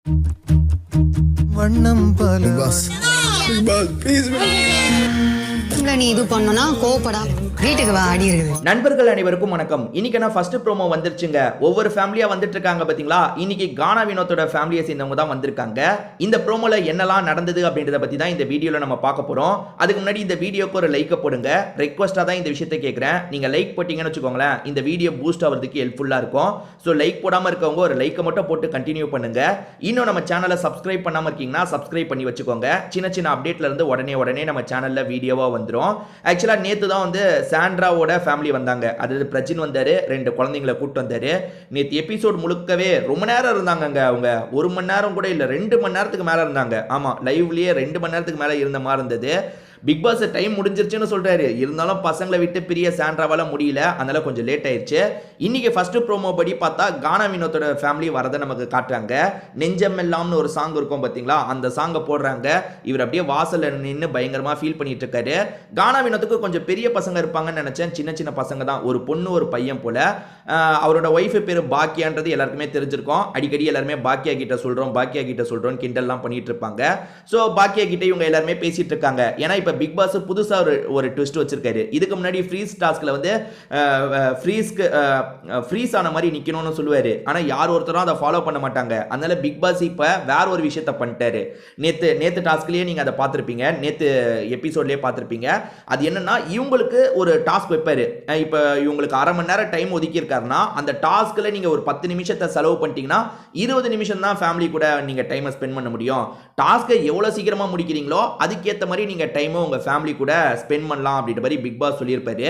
வண்ணம் பல நீ இது பண்ணனா கோவப்படா வீட்டுக்கு வா அடி இருக்குது. நண்பர்கள் அனைவருக்கும் வணக்கம். இன்னைக்கு நான் ஃபர்ஸ்ட் ப்ரோமோ வந்துருச்சுங்க. ஒவ்வொரு ஃபேமிலியா வந்துட்டு இருக்காங்க பாத்தீங்களா. இன்னைக்கு கானா வினோத்தோட ஃபேமிலியை சேர்ந்தவங்க தான் வந்திருக்காங்க. இந்த ப்ரோமோல என்னெல்லாம் நடந்தது அப்படின்றத பத்தி தான் இந்த வீடியோல நம்ம பார்க்க போறோம். அதுக்கு முன்னாடி இந்த வீடியோக்கு ஒரு லைக் போடுங்க. ரெக்வஸ்டா தான் இந்த விஷயத்தை கேட்கிறேன். நீங்க லைக் போட்டீங்கன்னு வச்சுக்கோங்களேன், இந்த வீடியோ பூஸ்ட் ஆகிறதுக்கு ஹெல்ப்ஃபுல்லா இருக்கும். ஸோ லைக் போடாம இருக்கவங்க ஒரு லைக்கை மட்டும் போட்டு கண்டினியூ பண்ணுங்க. இன்னும் நம்ம சேனலை சப்ஸ்கிரைப் பண்ணாம இருக்கீங்கன்னா சப்ஸ்கிரைப் பண்ணி வச்சுக்கோங்க. சின்ன சின்ன அப்டேட்ல இருந்து உடனே நம்ம சேனல்ல வீடியோவா வந்துடும். ஆக்சுவலா நேத்து தான் வந்து சாண்ட்ராவோட ஃபேமிலி வந்தாங்க. அதாவது பிரஜின் வந்தாரு, 2 குழந்தைங்களை கூட்டு வந்தாரு. நேத்து எபிசோட் முழுக்கவே ரொம்ப நேரம் இருந்தாங்க. அவங்க 1 மணி நேரம் கூட இல்ல, 2 மணி நேரத்துக்கு மேல இருந்தாங்க. ஆமா, லைவ்லயே 2 மணி நேரத்துக்கு மேல இருந்த மாதிரி இருந்தது. பிக் பாஸ் டைம் முடிஞ்சிருச்சுன்னு சொல்றாரு. இருந்தாலும் பசங்களை விட்டு பிரிய சாண்ட்ராவால முடியல, அதனால கொஞ்சம் லேட் ஆயிடுச்சு. இன்னைக்கு ஃபர்ஸ்ட் ப்ரோமோ படி பார்த்தா கானா வினோத்தோட ஃபேமிலி வரதை நமக்கு காட்டுறாங்க. நெஞ்சம் எல்லாம்னு ஒரு சாங் இருக்கும் பாத்தீங்களா, அந்த சாங்கை போடுறாங்க. இவர் அப்படியே வாசல்ல நின்று பயங்கரமா ஃபீல் பண்ணிட்டு இருக்காரு. கானா வினோத்துக்கு கொஞ்சம் பெரிய பசங்க இருப்பாங்கன்னு நினைச்சேன். சின்ன சின்ன பசங்க தான், ஒரு பொண்ணு ஒரு பையன் போல. அவரோட ஒய்ஃப் பேரு பாக்கியான்றது எல்லாருக்குமே தெரிஞ்சிருக்கும். அடிக்கடி எல்லாருமே பாக்கியா கிட்ட சொல்றோம் கிண்டல்லாம் பண்ணிட்டு இருப்பாங்க. ஸோ பாக்கியா கிட்ட இவங்க எல்லாருமே பேசிட்டு இருக்காங்க. ஏன்னா இப்ப பிக் பாஸ் புதுசா ஒரு ட்விஸ்ட் வச்சிருக்காரு. இதுக்கு முன்னாடி ஃப்ரீஸ் டாஸ்க்ல வந்து ஃப்ரீஸ் ஆன மாதிரி நிக்கணும்னு சொல்லுவாரு. ஆனா யார் ஒருத்தரும் அதை ஃபாலோ பண்ண மாட்டாங்க. அதனால பிக் பாஸ் இப்ப வேற ஒரு விஷயத்த பண்ணிட்டாரு. நேத்து டாஸ்க்லயே நீங்க அதை பார்த்திருப்பீங்க, நேத்து எபிசோட்லயே பார்த்திருப்பீங்க. அது என்னன்னா, இவங்களுக்கு ஒரு டாஸ்க் வைப்பாரு. இப்ப இவங்களுக்கு 1/2 மணி நேரம் டைம் ஒதுக்கி இருக்காருன்னா, அந்த டாஸ்க்ல நீங்க ஒரு 10 நிமிஷத்தை செலவு பண்ணிட்டீங்கன்னா 20 நிமிஷம் தான் ஃபேமிலி கூட நீங்க டைமை ஸ்பெண்ட் பண்ண முடியும். டாஸ்கை எவ்வளவு சீக்கிரமா முடிக்கிறீங்களோ அதுக்கேற்ற மாதிரி நீங்க டைமை உங்க ஃபேமிலி கூட ஸ்பெண்ட் பண்ணலாம் அப்படின்ற மாதிரி பிக் பாஸ் சொல்லியிருப்பாரு.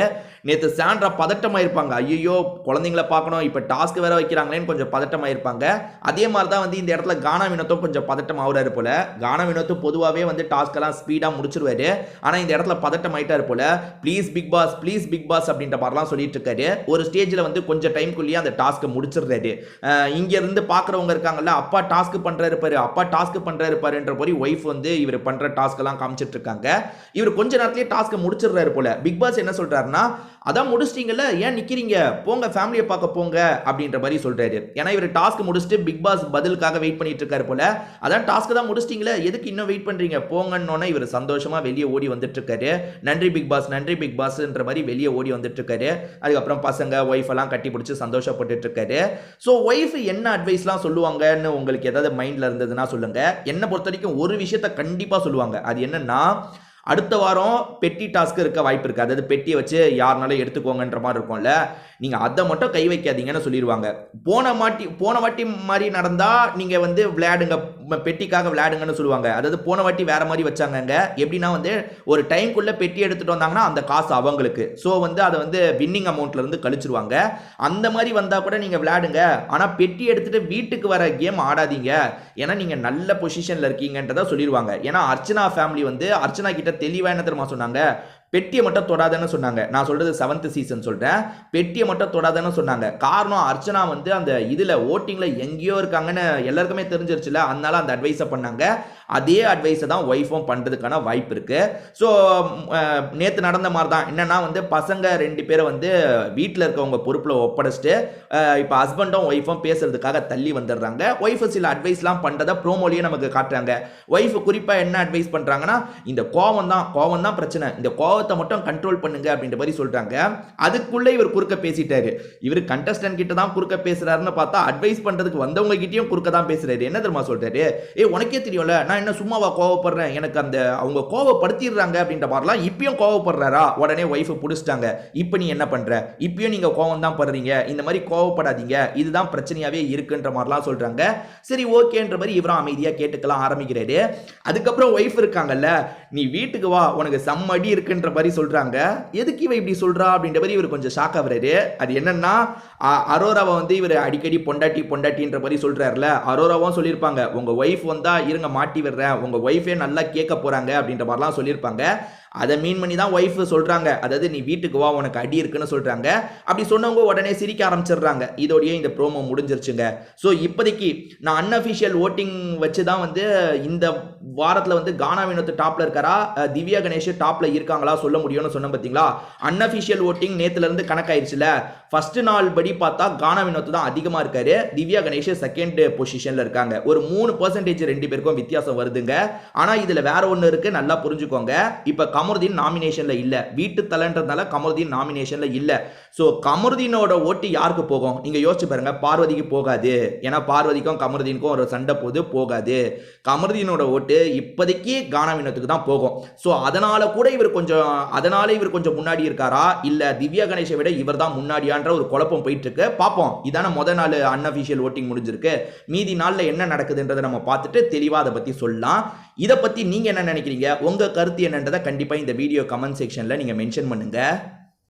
நேத்து சாண்ட்ரா பதட்டமா இருப்பாங்க. ஐயோ குழந்தைங்களை பார்க்கணும், இப்ப டாஸ்க் வேற வைக்கிறாங்களேன்னு கொஞ்சம் பதட்டமா இருப்பாங்க. அதே மாதிரி தான் வந்து இந்த இடத்துல கானா வினோத்தும் கொஞ்சம் பதட்டம் ஆகுறாரு போல. கானா வினோத்து பொதுவாகவே வந்து டாஸ்க் எல்லாம் ஸ்பீடா முடிச்சிருவாரு. ஆனா இந்த இடத்துல பதட்டம் ஆயிட்டாரு போல. ப்ளீஸ் பிக் பாஸ் அப்படின்ற மாதிரிலாம் சொல்லிட்டு இருக்காரு. ஒரு ஸ்டேஜ்ல வந்து கொஞ்சம் டைம்குள்ளேயே அந்த டாஸ்க்கை முடிச்சிடுறாரு. இங்க இருந்து பாக்குறவங்க இருக்காங்கல்ல, அப்பா டாஸ்க் பண்றாரு பாருன்ற போய் ஒய்ஃப் வந்து இவர் பண்ற டாஸ்க் எல்லாம் காமிச்சிட்டு இருக்காங்க. இவர் கொஞ்ச நேரத்திலேயே டாஸ்க் முடிச்சிடுறாரு போல. பிக் பாஸ் என்ன சொல்றாருன்னா, அதான் முடிச்சிட்டீங்கல்ல, ஏன் நிக்கிறீங்க, போங்க ஃபேமிலியை பார்க்க போங்க அப்படின்ற மாதிரி சொல்றாரு. ஏன்னா இவர் டாஸ்க் முடிச்சுட்டு பிக் பாஸ் பதிலுக்காக வெயிட் பண்ணிட்டு இருக்காரு போல. அதான் டாஸ்க் தான் முடிச்சிட்டீங்களே, எதுக்கு இன்னும் வெயிட் பண்றீங்க, போங்கன்னு இவர் சந்தோஷமா வெளியே ஓடி வந்துட்டு இருக்காரு. நன்றி பிக் பாஸ்ன்ற மாதிரி வெளியே ஓடி வந்துட்டு இருக்காரு. அதுக்கப்புறம் பசங்க ஒய்ஃப் எல்லாம் கட்டி பிடிச்சி சந்தோஷப்பட்டு இருக்காரு. ஸோ ஒய்ஃப் என்ன அட்வைஸ்லாம் சொல்லுவாங்கன்னு உங்களுக்கு ஏதாவது மைண்ட்ல இருந்ததுன்னா சொல்லுங்க. என்ன பொறுத்த வரைக்கும் ஒரு விஷயத்த கண்டிப்பா சொல்லுவாங்க. அது என்னன்னா, அடுத்த வாரம் பெட்டி டாஸ்க் இருக்க வாய்ப்பு இருக்கு. அதாவது பெட்டியை வச்சு யாருனாலும் எடுத்துக்கோங்கன்ற மாதிரி இருக்கும்ல, நீங்க அதை மட்டும் கை வைக்காதீங்கன்னு சொல்லிடுவாங்க. போன வாட்டி மாதிரி நடந்தா நீங்க வந்து விளையாடுங்க, பெட்டிக்காக விளையாடுங்கன்னு சொல்லுவாங்க. அதாவது போன வாட்டி வேற மாதிரி வச்சாங்க. எப்படின்னா வந்து ஒரு டைம்குள்ள பெட்டி எடுத்துட்டு வந்தாங்கன்னா அந்த காசு அவங்களுக்கு. ஸோ வந்து அதை வந்து வின்னிங் அமௌண்ட்ல இருந்து கழிச்சிருவாங்க. அந்த மாதிரி வந்தா கூட நீங்க விளையாடுங்க, ஆனா பெட்டி எடுத்துட்டு வீட்டுக்கு வர கேம் ஆடாதீங்க, ஏன்னா நீங்க நல்ல பொசிஷன்ல இருக்கீங்கன்றத சொல்லிடுவாங்க. ஏன்னா அர்ச்சனா ஃபேமிலி வந்து அர்ச்சனா கிட்ட தெளிவா என்ன தெரியுமா சொன்னாங்க, பெட்டியை மட்டும் தொடாதன்னு சொன்னாங்க. நான் சொல்றது 7th சீசன் சொல்றேன். பெட்டியை மட்டும் தொடாதன்னு சொன்னாங்க. காரணம் அர்ச்சனா வந்து அந்த இதுல ஓட்டிங்ல எங்கேயோ இருக்காங்கன்னு எல்லாருக்குமே தெரிஞ்சிருச்சுல, அதனால அந்த அட்வைஸை பண்ணாங்க. அதே அட்வைஸை தான் ஒய்ஃபும் பண்றதுக்கான வாய்ப்பு இருக்கு. ஸோ நேற்று நடந்த மாதிரி தான் என்னன்னா வந்து பசங்க 2 பேரை வந்து வீட்டில் இருக்கவங்க பொறுப்பில் ஒப்படைச்சிட்டு இப்போ ஹஸ்பண்டும் ஒய்ஃபும் பேசுறதுக்காக தள்ளி வந்துடுறாங்க. ஒய்ஃபு சில அட்வைஸ்லாம் பண்ணுறதை ப்ரோமோலியே நமக்கு காட்டுறாங்க. ஒய்ஃபு குறிப்பாக என்ன அட்வைஸ் பண்ணுறாங்கன்னா, இந்த கோவம் தான் பிரச்சனை, இந்த கோவத்தை மட்டும் கண்ட்ரோல் பண்ணுங்க அப்படின்ற மாதிரி சொல்றாங்க. அதுக்குள்ளே இவர் குறுக்க பேசிட்டாரு. இவர் கண்டஸ்டன்ட் கிட்ட தான் குறுக்க பேசுறாருன்னு பார்த்தா அட்வைஸ் பண்றதுக்கு வந்தவங்க கிட்டயும் குறுக்க தான் பேசுறாரு. என்ன தெரியுமா சொல்றாரு, உனக்கே தெரியும்ல நான் என்ன சும்மாவா கோவப்படுறேன், எனக்கு அந்த அவங்க கோவப்படுத்திடுறாங்க அப்படின்ற மாதிரிலாம் இப்பயும் கோவப்படுறாரா. உடனே ஒய்ஃப் புடிச்சிட்டாங்க. இப்போ நீ என்ன பண்ற, இப்பயும் நீங்க கோவம் தான் படுறீங்க, இந்த மாதிரி கோவப்படாதீங்க, இதுதான் பிரச்சனையாவே இருக்குன்ற மாதிரிலாம் சொல்றாங்க. சரி ஓகேன்ற மாதிரி இவரும் அமைதியா கேட்டுக்கலாம் ஆரம்பிக்கிறாரு. அதுக்கப்புறம் ஒய்ஃப் இருக்காங்கல்ல, நீ வீட்டுக்கு வா உனக்கு செம்மடி இருக்குன்ற மாதிரி சொல்றாங்க. எதுக்கு இவ இப்படி சொல்றா அப்படின்ற மாதிரி இவர் கொஞ்சம் ஷாக் ஆகுறாரு. அது என்னன்னா, அரோராவை வந்து இவர் அடிக்கடி பொண்டாட்டின்ற மாதிரி சொல்றாருல, அரோராவும் சொல்லியிருப்பாங்க, உங்க ஒய்ஃப் வந்தா இருங்க மாட்டி விடுறேன், உங்க ஒய்ஃபே நல்லா கேட்க போறாங்க அப்படின்ற மாதிரிலாம் சொல்லியிருப்பாங்க. அதை மீன் பண்ணி தான் ஒய்ஃப் சொல்றாங்க, அதாவது நீ வீட்டுக்கு வா உனக்கு அடி இருக்குன்னு சொல்றாங்க. அப்படி சொன்னவங்க உடனே சிரிக்க ஆரம்பிச்சிடுறாங்க. இதோடய இந்த ப்ரோமோ முடிஞ்சிருச்சுங்க. ஸோ இப்போதைக்கு நான் அன்அஃபிஷியல் ஓட்டிங் வச்சு தான் வந்து இந்த வாரத்தில் வந்து கானா வினோத் டாப்ல இருக்காரா திவ்யா கணேஷ் டாப்ல இருக்காங்களா சொல்ல முடியும்னு சொன்ன பார்த்தீங்களா. அன்அஃபிஷியல் ஓட்டிங் நேத்துல இருந்து கணக்காயிருச்சுல. ஃபர்ஸ்ட் நாள் படி பார்த்தா கானா வினோத் தான் அதிகமா இருக்காரு, திவ்யா கணேஷ் செகண்ட் பொசிஷன்ல இருக்காங்க. ஒரு 3% ரெண்டு பேருக்கும் வித்தியாசம் வருதுங்க. ஆனா இதுல வேற ஒண்ணு இருக்கு, நல்லா புரிஞ்சுக்கோங்க. இப்ப கமருதீன் நாமினேஷன்ல இல்ல, வீட்டு தலன்றதால கமருதீன் நாமினேஷன்ல இல்ல. சோ கமருதீனோட ஓட்டு யாருக்கு போகும் நீங்க யோசிச்சு பாருங்க. பார்வதிக்கு போகாது, ஏன்னா பார்வதிக்கும் கமருதீனுக்கும் ஒரு சண்டை போகாது. கமருதீனோட ஓட்டு இப்போதைக்கு கானா வினோத்துக்கு தான் போகும். சோ அதனால இவர் கொஞ்சம் முன்னாடி இருக்காரா இல்ல திவ்யா கணேஷை விட இவர் தான் முன்னாடியான்ற ஒரு குழப்பம் போயிட்டு இருக்கு. பாப்போம். இதான முத நாள் அன்அஃபிஷியல் ஓட்டிங் முடிஞ்சிருக்கு. மீதி நாள்ல என்ன நடக்குதுன்றதை நம்ம பார்த்துட்டு தெளிவா அதை பத்தி சொல்லலாம். இதை பத்தி நீங்க என்ன நினைக்கிறீங்க, உங்க கருத்து என்னன்றதை கண்டிப்பா இந்த வீடியோ கமெண்ட் செக்ஷன்ல நீங்க மென்ஷன் பண்ணுங்க.